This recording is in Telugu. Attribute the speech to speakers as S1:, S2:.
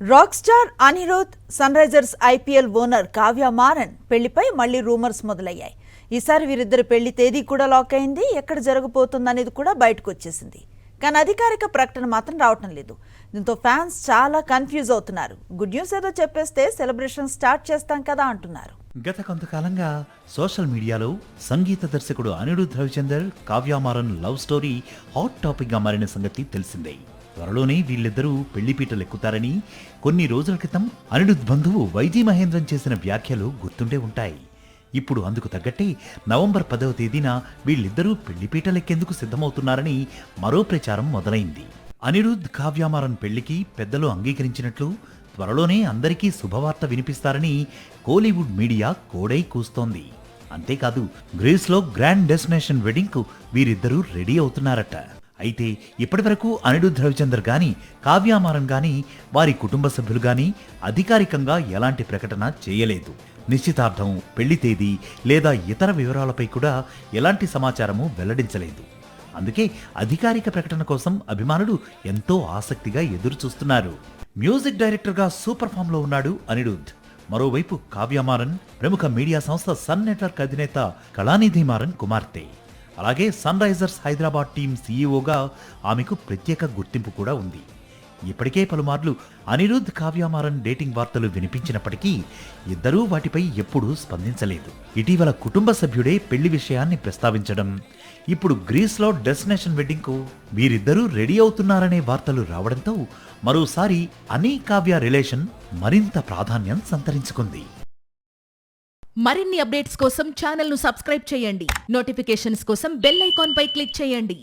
S1: Rock star Anirudh, Sunrisers IPL owner Kavya Maran పెళ్లిపై మళ్లీ రూమర్స్ మొదలయ్యాయి. ఈసారి వీరిద్దరి పెళ్లి తేదీ కూడా లాక్ అయింది. ఎక్కడ జరగబోతుందనేది కూడా బయటకు వచ్చేసింది. కానీ అధికారిక ప్రకటన మాత్రం రావటం లేదు. దీంతో ఫ్యాన్స్ చాలా కన్ఫ్యూజ్ అవుతున్నారు. గుడ్ న్యూస్ ఏదో చెప్పేస్తే సెలబ్రేషన్ స్టార్ట్ చేస్తాం కదా అంటున్నారు.
S2: గత కొంతకాలంగా సోషల్ మీడియాలో సంగీత దర్శకుడు Anirudh Ravichander, Kavya Maran love story hot topic గా మారిన సంగతి తెలిసిందే. త్వరలోనే వీళ్ళిద్దరూ పెళ్లిపీటలెక్కుతారని కొన్ని రోజుల క్రితం అనిరుద్ బంధువు వైజీ మహేంద్రన్ చేసిన వ్యాఖ్యలు గుర్తుండే ఉంటాయి. ఇప్పుడు అందుకు తగ్గట్టే నవంబర్ 10వ తేదీన వీళ్ళిద్దరూ పెళ్లిపీటలెక్కేందుకు సిద్ధమవుతున్నారని మరో ప్రచారం మొదలైంది. అనిరుద్, కావ్య మారన్ పెళ్లికి పెద్దలు అంగీకరించినట్లు త్వరలోనే అందరికీ శుభవార్త వినిపిస్తారని కోలీవుడ్ మీడియా కోడై కూస్తోంది. అంతేకాదు, గ్రీస్లో గ్రాండ్ డెస్టినేషన్ వెడ్డింగ్ కు వీరిద్దరూ రెడీ అవుతున్నారట. అయితే ఇప్పటి వరకు అనిరుద్ రవిచందర్ గాని, కావ్య మారన్ గాని, వారి కుటుంబ సభ్యులు గాని అధికారికంగా ఎలాంటి ప్రకటన చేయలేదు. నిశ్చితార్థం, పెళ్లి తేదీ లేదా ఇతర వివరాలపై కూడా ఎలాంటి సమాచారము వెల్లడించలేదు. అందుకే అధికారిక ప్రకటన కోసం అభిమానులు ఎంతో ఆసక్తిగా ఎదురు చూస్తున్నారు. మ్యూజిక్ డైరెక్టర్గా సూపర్ ఫామ్ లో ఉన్నాడు అనిరుద్. మరోవైపు కావ్య మారన్ ప్రముఖ మీడియా సంస్థ సన్ నెట్వర్క్ అధినేత కళానిధి మారన్ కుమార్తె. అలాగే సన్ రైజర్స్ హైదరాబాద్ టీం సీఈఓగా ఆమెకు ప్రత్యేక గుర్తింపు కూడా ఉంది. ఇప్పటికే పలుమార్లు అనిరుద్, కావ్య మారన్ డేటింగ్ వార్తలు వినిపించినప్పటికీ ఇద్దరూ వాటిపై ఎప్పుడూ స్పందించలేదు. ఇటీవల కుటుంబ సభ్యుడే పెళ్లి విషయాన్ని ప్రస్తావించడం, ఇప్పుడు గ్రీస్లో డెస్టినేషన్ వెడ్డింగ్ కు వీరిద్దరూ రెడీ అవుతున్నారనే వార్తలు రావడంతో మరోసారి అని కావ్య రిలేషన్ మరింత ప్రాధాన్యం సంతరించుకుంది.
S3: మరిన్ని అప్డేట్స్ కోసం ఛానల్ ను సబ్స్క్రైబ్ చేయండి. నోటిఫికేషన్స్ కోసం బెల్ ఐకాన్ పై క్లిక్ చేయండి.